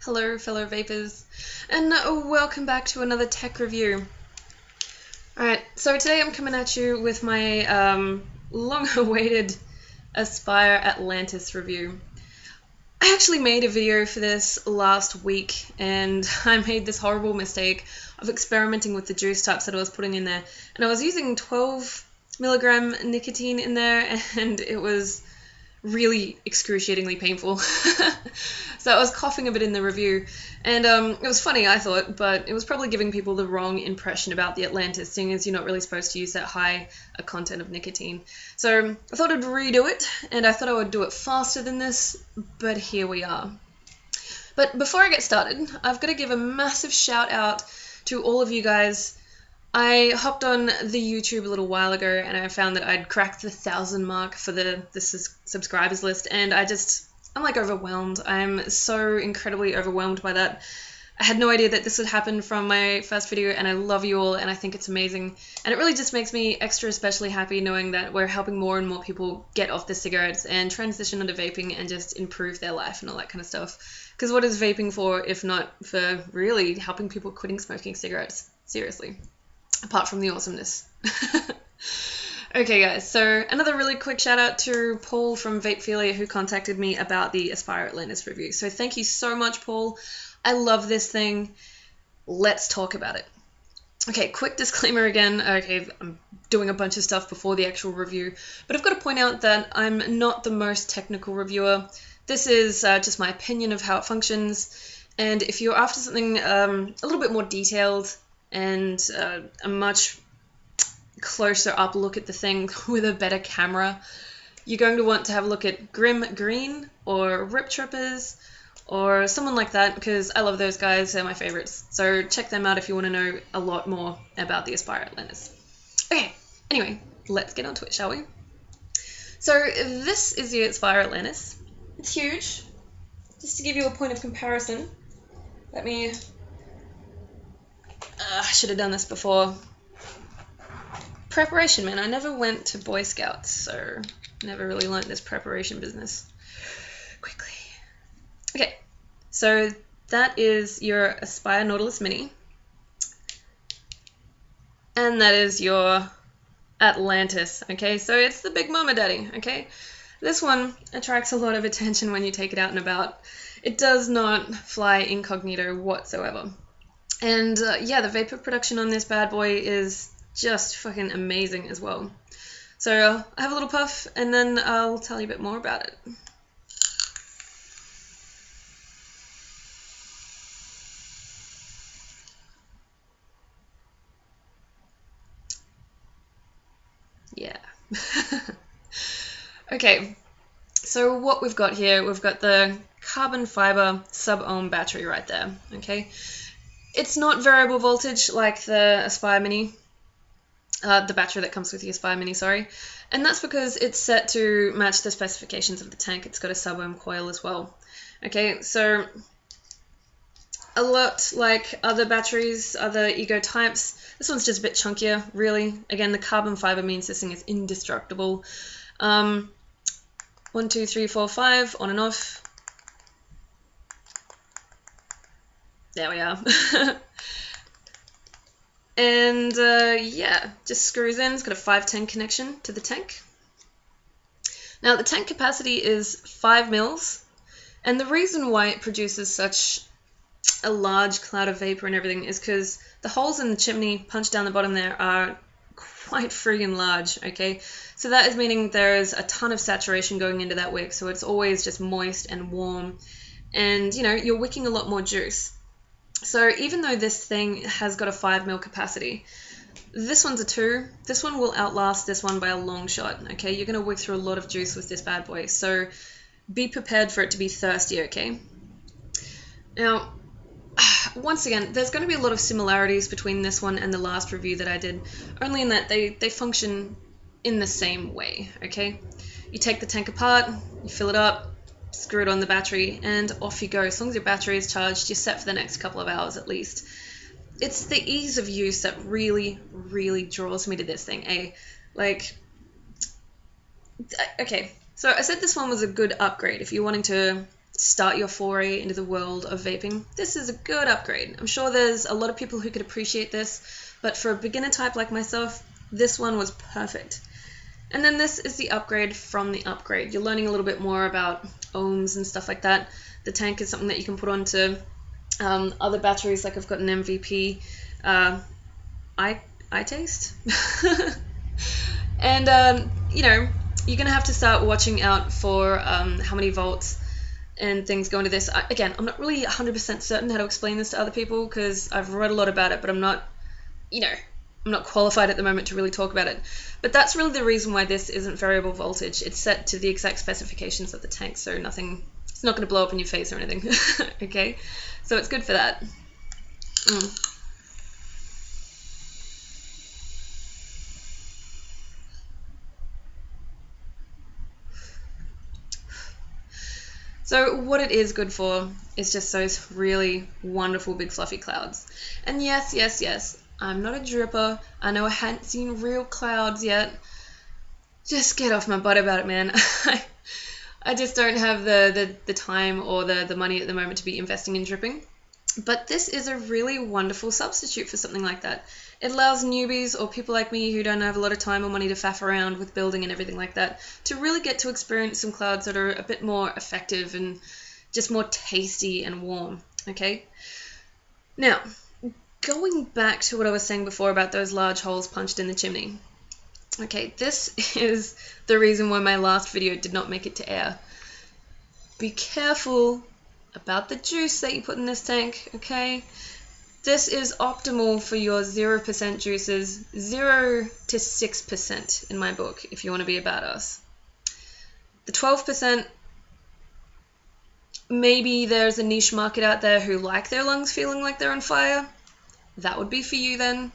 Hello fellow vapors, and welcome back to another tech review. Alright, so today I'm coming at you with my long-awaited Aspire Atlantis review. I actually made a video for this last week, and I made this horrible mistake of experimenting with the juice types that I was putting in there, and I was using 12 milligram nicotine in there, and it was really excruciatingly painful. So I was coughing a bit in the review, and it was funny, I thought, but it was probably giving people the wrong impression about the Atlantis, seeing as you're not really supposed to use that high a content of nicotine. So I thought I'd redo it, and I thought I would do it faster than this, but here we are. But before I get started, I've got to give a massive shout out to all of you guys. I hopped on the YouTube a little while ago, and I found that I'd cracked the 1,000 mark for the subscribers list, and I'm like overwhelmed. I'm so incredibly overwhelmed by that. I had no idea that this would happen from my first video, and I love you all, and I think it's amazing. And it really just makes me extra especially happy knowing that we're helping more and more people get off the cigarettes and transition into vaping and just improve their life and all that kind of stuff. Because what is vaping for if not for really helping people quitting smoking cigarettes? Seriously. Apart from the awesomeness. Okay guys, so another really quick shout out to Paul from Vaphilia who contacted me about the Aspire Atlantis review. So thank you so much, Paul. I love this thing. Let's talk about it. Okay, quick disclaimer again. Okay, I'm doing a bunch of stuff before the actual review, but I've got to point out that I'm not the most technical reviewer. This is just my opinion of how it functions, and if you're after something a little bit more detailed and a much closer up look at the thing with a better camera, you're going to want to have a look at Grim Green or Rip Trippers or someone like that, because I love those guys. They're my favorites. So check them out if you want to know a lot more about the Aspire Atlantis. Okay, anyway, let's get on to it, shall we? So this is the Aspire Atlantis. It's huge. Just to give you a point of comparison, let me... I should have done this before. Preparation, man. I never went to Boy Scouts, so never really learnt this preparation business. Quickly. Okay, so that is your Aspire Nautilus Mini. And that is your Atlantis, okay? So it's the big mama daddy, okay? This one attracts a lot of attention when you take it out and about. It does not fly incognito whatsoever. And yeah, the vapor production on this bad boy is just fucking amazing as well. So I'll have a little puff and then I'll tell you a bit more about it. Yeah. Okay, so what we've got here, we've got the carbon fiber SUBΩ battery right there, okay? It's not variable voltage like the Aspire Mini, the battery that comes with the Aspire Mini, sorry. And that's because it's set to match the specifications of the tank. It's got a SUBΩ coil as well. Okay, so a lot like other batteries, other Ego types, this one's just a bit chunkier, really. Again, the carbon fiber means this thing is indestructible. 1, 2, 3, 4, 5, on and off. There we are. And yeah, just screws in. It's got a 510 connection to the tank. Now the tank capacity is 5 mils, and the reason why it produces such a large cloud of vapor and everything is because the holes in the chimney punched down the bottom there are quite friggin' large, okay? So that is meaning there's a ton of saturation going into that wick, so it's always just moist and warm, and you know, you're wicking a lot more juice. So even though this thing has got a 5 mil capacity, this one's a 2. This one will outlast this one by a long shot, okay? You're going to wick through a lot of juice with this bad boy, so be prepared for it to be thirsty, okay? Now, once again, there's going to be a lot of similarities between this one and the last review that I did, only in that they function in the same way, okay? You take the tank apart, you fill it up, screw it on the battery, and off you go. As long as your battery is charged, you're set for the next couple of hours at least. It's the ease of use that really, really draws me to this thing, eh? Like, okay, so I said this one was a good upgrade if you're wanting to start your foray into the world of vaping, this is a good upgrade. I'm sure there's a lot of people who could appreciate this, but for a beginner type like myself, this one was perfect. And then this is the upgrade from the upgrade. You're learning a little bit more about ohms and stuff like that. The tank is something that you can put onto other batteries, like I've got an MVP I taste. And you know, you're gonna have to start watching out for how many volts and things go into this. Again, I'm not really 100% certain how to explain this to other people because I've read a lot about it, but I'm not, you know, I'm not qualified at the moment to really talk about it. But that's really the reason why this isn't variable voltage. It's set to the exact specifications of the tank, so nothing, it's not going to blow up in your face or anything. Okay, so it's good for that. So what it is good for is just those really wonderful big fluffy clouds. And yes, yes, yes, I'm not a dripper. I know I hadn't seen real clouds yet. Just get off my butt about it, man. I just don't have the time or the money at the moment to be investing in dripping. But this is a really wonderful substitute for something like that. It allows newbies or people like me who don't have a lot of time or money to faff around with building and everything like that to really get to experience some clouds that are a bit more effective and just more tasty and warm, okay? Now, going back to what I was saying before about those large holes punched in the chimney. Okay, this is the reason why my last video did not make it to air. Be careful about the juice that you put in this tank, okay? This is optimal for your 0% juices, 0 to 6% in my book, if you want to be a badass. The 12%, maybe there's a niche market out there who like their lungs feeling like they're on fire. That would be for you then.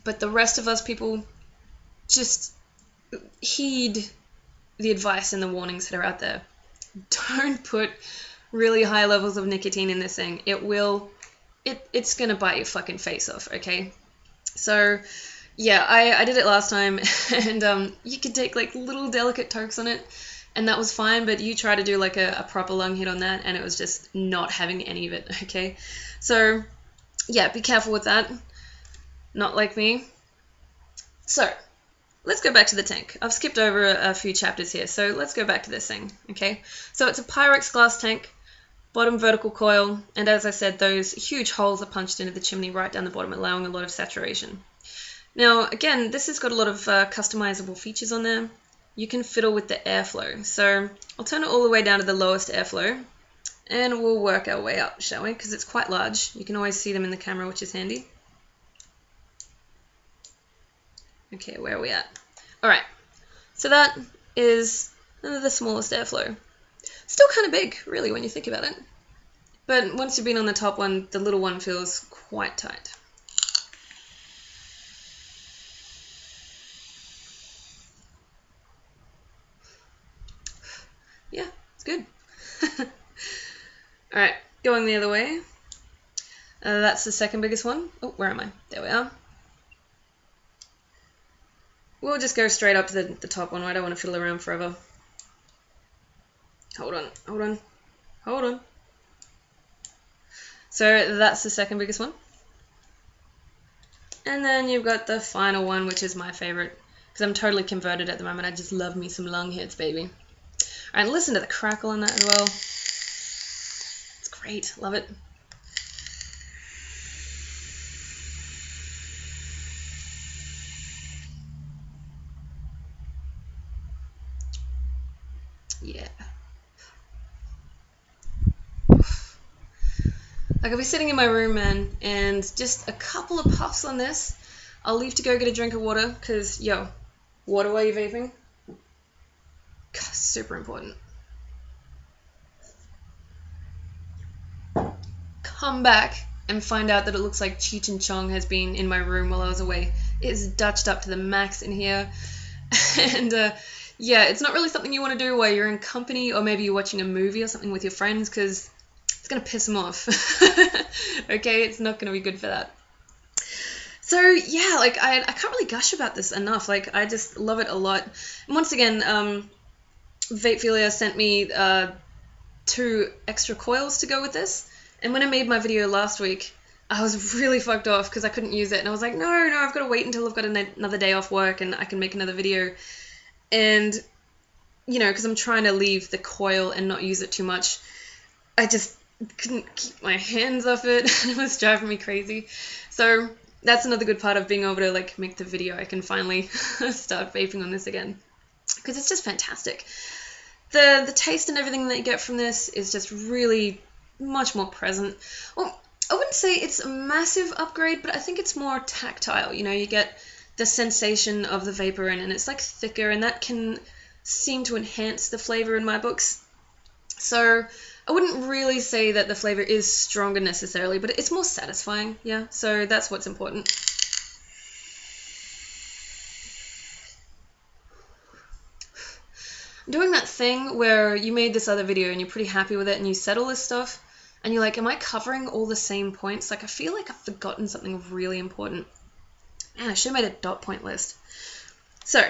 But the rest of us people, just heed the advice and the warnings that are out there. Don't put really high levels of nicotine in this thing. It's gonna bite your fucking face off, okay? So yeah, I did it last time, and you could take like little delicate tokes on it, and that was fine, but you try to do like a proper lung hit on that, and it was just not having any of it, okay? So yeah, be careful with that. Not like me. So let's go back to the tank. I've skipped over a few chapters here, so let's go back to this thing, okay? So it's a Pyrex glass tank, bottom vertical coil, and as I said, those huge holes are punched into the chimney right down the bottom, allowing a lot of saturation. Now, again, this has got a lot of customizable features on there. You can fiddle with the airflow. So I'll turn it all the way down to the lowest airflow, and we'll work our way up, shall we? Because it's quite large. You can always see them in the camera, which is handy. Okay, where are we at? Alright, so that is the smallest airflow. Still kind of big, really, when you think about it. But once you've been on the top one, the little one feels quite tight. Yeah, it's good. Alright, going the other way. That's the second biggest one. Oh, where am I? There we are. We'll just go straight up to the top one. I don't want to fiddle around forever. Hold on, hold on, hold on. So that's the second biggest one. And then you've got the final one, which is my favorite, because I'm totally converted at the moment. I just love me some lung hits, baby. Alright, listen to the crackle on that as well. It's great, love it. Yeah. Like, I'll be sitting in my room, man, and just a couple of puffs on this, I'll leave to go get a drink of water, because, yo, water while you're vaping, God, super important. Come back and find out that it looks like Cheech and Chong has been in my room while I was away. It's Dutched up to the max in here, and, yeah, it's not really something you want to do while you're in company, or maybe you're watching a movie or something with your friends, because it's going to piss them off. Okay, it's not going to be good for that. So yeah, like I can't really gush about this enough. Like, I just love it a lot. And once again, Vaphilia sent me 2 extra coils to go with this. And when I made my video last week, I was really fucked off because I couldn't use it. And I was like, no, I've got to wait until I've got another day off work and I can make another video. And, you know, because I'm trying to leave the coil and not use it too much, I just couldn't keep my hands off it. It was driving me crazy. So that's another good part of being able to like make the video. I can finally start vaping on this again because it's just fantastic. The taste and everything that you get from this is just really much more present. Well, I wouldn't say it's a massive upgrade, but I think it's more tactile. You know, you get the sensation of the vapor in, and it's like thicker, and that can seem to enhance the flavor in my books. So I wouldn't really say that the flavor is stronger necessarily, but it's more satisfying, yeah, so that's what's important. I'm doing that thing where you made this other video and you're pretty happy with it and you said all this stuff and you're like, am I covering all the same points? Like, I feel like I've forgotten something really important. Man, I should have made a dot point list. So,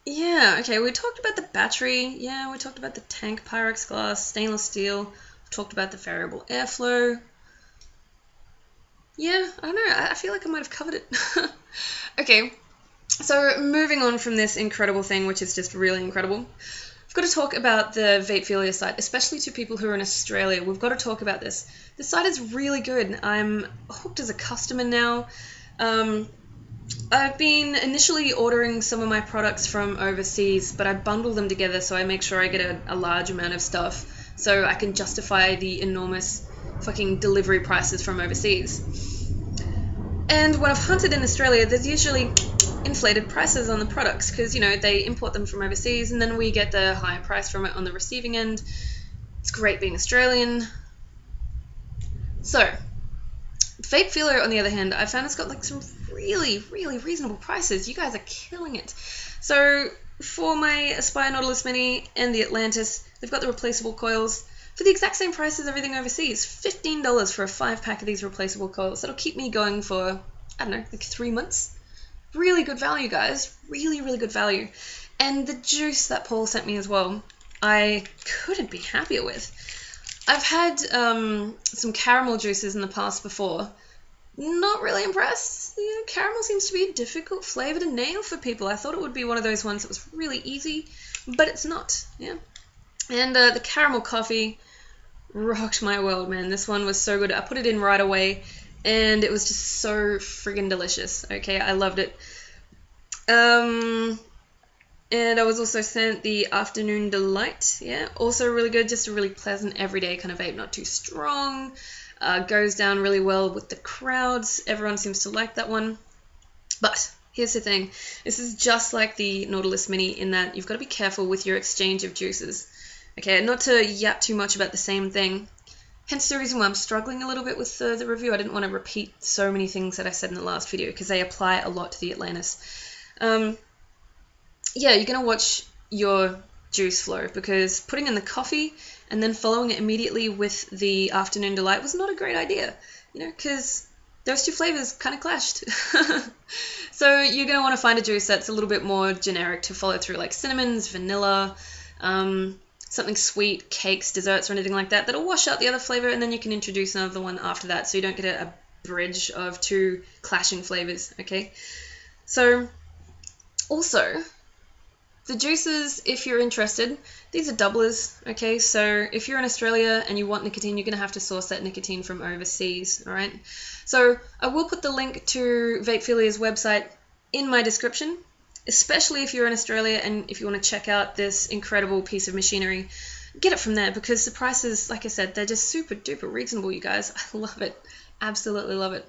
yeah, okay, we talked about the battery, yeah, we talked about the tank, Pyrex glass, stainless steel, we talked about the variable airflow. Yeah, I don't know, I feel like I might have covered it. Okay, so moving on from this incredible thing, which is just really incredible, we've got to talk about the Vaphilia site, especially to people who are in Australia. We've got to talk about this. The site is really good. I'm hooked as a customer now. I've been initially ordering some of my products from overseas, but I bundle them together so I make sure I get a large amount of stuff so I can justify the enormous fucking delivery prices from overseas. And when I've hunted in Australia, there's usually inflated prices on the products because, you know, they import them from overseas and then we get the higher price from it on the receiving end. It's great being Australian. So, Vaphilia, on the other hand, I found it's got like some really, really reasonable prices. You guys are killing it. So, for my Aspire Nautilus Mini and the Atlantis, they've got the replaceable coils for the exact same price as everything overseas. $15 for a 5-pack of these replaceable coils. That'll keep me going for, I don't know, like 3 months. Really good value, guys. Really, really good value. And the juice that Paul sent me as well, I couldn't be happier with. I've had some caramel juices in the past before. Not really impressed. You know, caramel seems to be a difficult flavor to nail for people. I thought it would be one of those ones that was really easy, but it's not. Yeah. And the caramel coffee rocked my world, man. This one was so good. I put it in right away, and it was just so friggin' delicious. Okay, I loved it. And I was also sent the Afternoon Delight, yeah, also really good, just a really pleasant everyday kind of vape, not too strong, goes down really well with the crowds, everyone seems to like that one. But here's the thing, this is just like the Nautilus Mini in that you've got to be careful with your exchange of juices. Okay, not to yap too much about the same thing, hence the reason why I'm struggling a little bit with the review. I didn't want to repeat so many things that I said in the last video because they apply a lot to the Atlantis. Yeah, you're going to watch your juice flow because putting in the coffee and then following it immediately with the Afternoon Delight was not a great idea, you know, because those two flavors kind of clashed. So you're going to want to find a juice that's a little bit more generic to follow through, like cinnamons, vanilla, something sweet, cakes, desserts, or anything like that. That'll wash out the other flavor, and then you can introduce another one after that so you don't get a bridge of two clashing flavors, okay? So, also, the juices, if you're interested, these are doublers, okay? So if you're in Australia and you want nicotine, you're going to have to source that nicotine from overseas, all right? So I will put the link to Vaphilia's website in my description, especially if you're in Australia and if you want to check out this incredible piece of machinery. Get it from there because the prices, like I said, they're just super duper reasonable, you guys. I love it. Absolutely love it.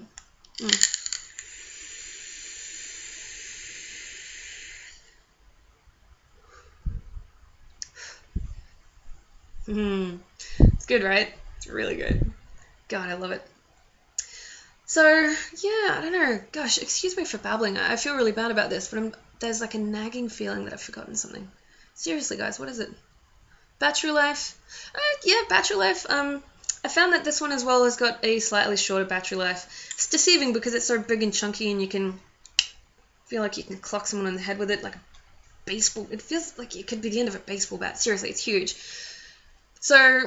It's good, right? It's really good. God, I love it. So, yeah, I don't know. Gosh, excuse me for babbling. I feel really bad about this, but there's like a nagging feeling that I've forgotten something. Seriously, guys, what is it? Battery life? Yeah, battery life. I found that this one as well has got a slightly shorter battery life. It's deceiving because it's so big and chunky and you can feel like you can clock someone on the head with it like a baseball. It feels like it could be the end of a baseball bat. Seriously, it's huge. So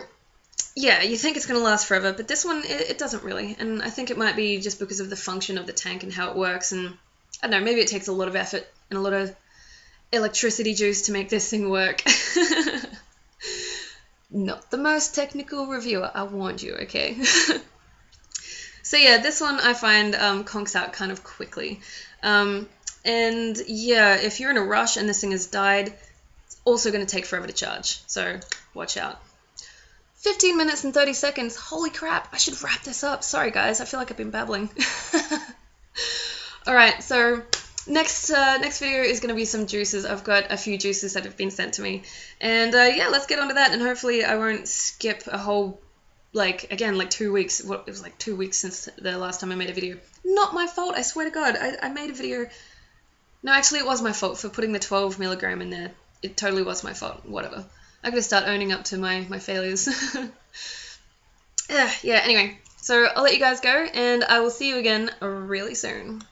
yeah, you think it's going to last forever, but this one, it doesn't really. And I think it might be just because of the function of the tank and how it works. And I don't know, maybe it takes a lot of effort and a lot of electricity juice to make this thing work. Not the most technical reviewer, I warned you, okay? So yeah, this one I find conks out kind of quickly. And yeah, if you're in a rush and this thing has died, it's also going to take forever to charge. So watch out. 15 minutes and 30 seconds. Holy crap, I should wrap this up. Sorry guys, I feel like I've been babbling. Alright, so next video is going to be some juices. I've got a few juices that have been sent to me. And yeah, let's get on to that, and hopefully I won't skip a whole, like 2 weeks. It was like 2 weeks since the last time I made a video. Not my fault, I swear to God. I made a video. No, actually it was my fault for putting the 12 milligram in there. It totally was my fault. Whatever. I gotta start owning up to my failures. Yeah, anyway, so I'll let you guys go, and I will see you again really soon.